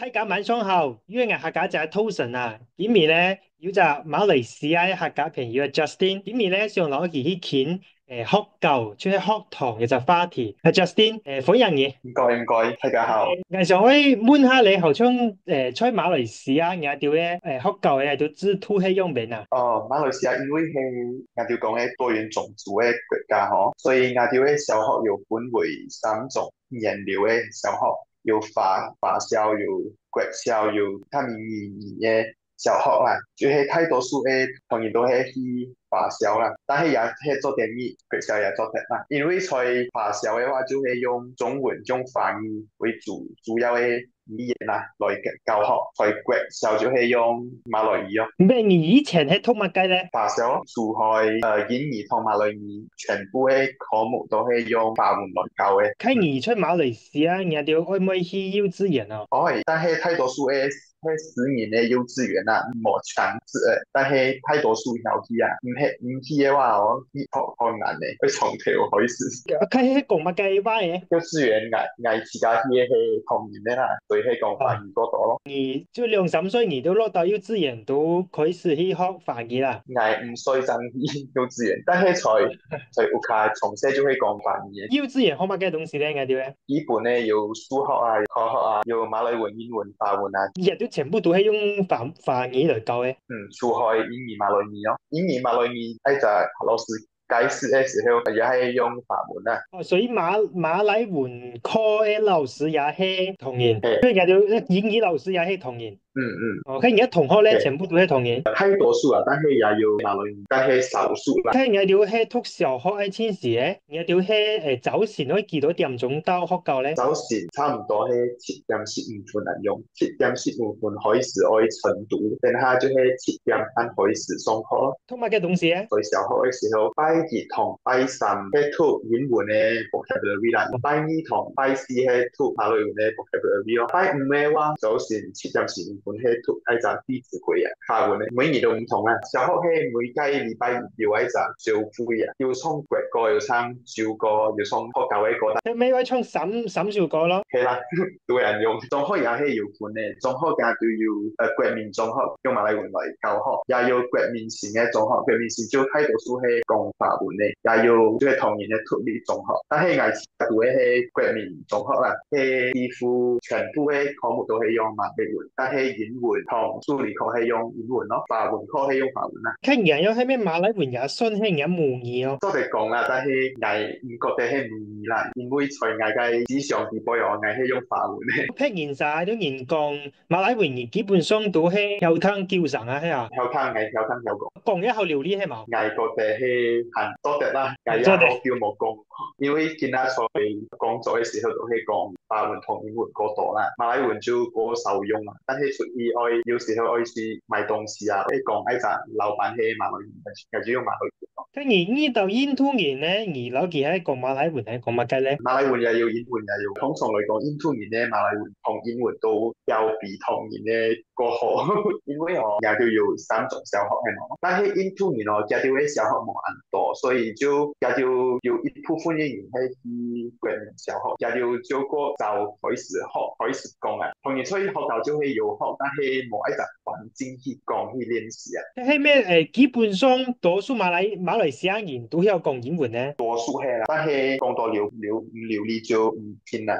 大家晚上好，因為我客家就係 Toson 啊，今日咧有隻馬來西亞嘅客家朋友 Justin，今日咧想攞佢去傾學舊，即係學堂嘅隻話題。Justin，歡迎你。唔該，大家好。我想可以問下你，好像在馬來西亞我哋咧學舊嘅都知土係用邊啊？哦，馬來西亞因為係我哋講嘅多元種族嘅國家嗬，所以我哋嘅小學有分為3種源流嘅小學，有華校，有國校，有他們語嘅小學啦。就是大多數嘅同學都係去華校啦，但係也係做點語，國校也做點啦。因為在華校嘅話，就係用中文、用華語為主要嘅語言啦來教學，在國校就係用馬來語咯。咩？你以前係讀乜雞咧？華小除開英語同馬來語，全部嘅科目都係用華文來教嘅。睇你出馬來西亞，我哋可唔可以去幼稚園啊？可以，但係大多數嘅私人嘅幼稚園啊，冇強制嘅，但係大多數要去啊，唔去嘅話，好難嘅，要從頭開始。佢係講乜雞話嘅？幼稚園嗌自家去嘅係同年嘅啦，所以係講華哦。語多多咯。你就2、3歲，你都落到幼稚園都開始去學華語啦。嗌5歲真去幼稚園，但係在屋企從細就會講華語嘅。幼稚園學乜嘅東西咧？我哋咧，基本咧有數學啊、科學啊，有馬來文、英文、法文啊。日都全部都係用華語嚟教嘅。除開英語、馬來語咯，英語、馬來語喺就老師解釋嘅時候，也係用法文啊。哦，所以馬來文科嘅老師也係同源，誒，佢哋英語老師也係同源。嗯，哦，佢而家同學咧全誒，部都係同源。太多數啊，但係也有馬來語，但係少數啦。佢而家係讀小學嘅千時咧，而家係早前可以幾多點鐘到學校咧？早時差唔多係7點15分嚟用，7點15分開始愛晨讀，等下就係7點半開始上課咯。讀乜嘅東西咧？在小學嘅時候，拜二同拜3係讀英文嘅 vocabulary 啦，拜2同拜4係讀馬來文嘅 vocabulary 咯。拜5嘅話，早前7點15分係讀一隻弟子規啊，法文嘅，每年都唔同啊。小學係每個禮拜二有一隻小會啊，要唱國歌，要唱小歌，要唱學校嘅歌。佢咪可以唱沈少歌咯。係啦，都有人用。中學也係要分嘅，中學嘅都要國民中學用馬來文嚟教學，也有國民型嘅中學，國民型就大多數係講法文嘅，也有即係同年嘅脫離中學。但係我讀嘅係國民中學啦，係幾乎全部嘅科目都係用馬來文，但係英文同數理科係用英文咯，法文科係用法文啦。佢而家有係咩馬來文也順，係而家模擬哦。都係講啦，但係我唔覺得係唔易啦，因為在我嘅思想地位我係用法文嘅。劈完晒都人講馬來文，基本上都係有湯叫神啊，係啊，有講，講一口料理係嘛？我覺得係很多的啦，我也做的。好叫冇講，因為見他在工作嘅時候都係講法文同英文嗰多啦，馬來文就過受用啦。但係出去有時候愛去買東西啊，講一陣老闆係馬來文，我就用馬來文。跟住呢度印度人咧，而攞佢喺講馬來文係講乜嘅咧？馬來文也有，英文也有。通常嚟講，印度人咧馬來文同英文都有比同人嘅過好，因為也就有3種小學係嘛。但係印度人也就嘅小學冇咁多，所以也就有一部分嘅人係去國民小學，也就過就開始學，開始講啊。同然出去學校就係有學，但係冇一個環境去講去練習啊。係咩？基本上多數馬來西亞人都有講英文咧。多數係啦，但係講到流利就唔見啦。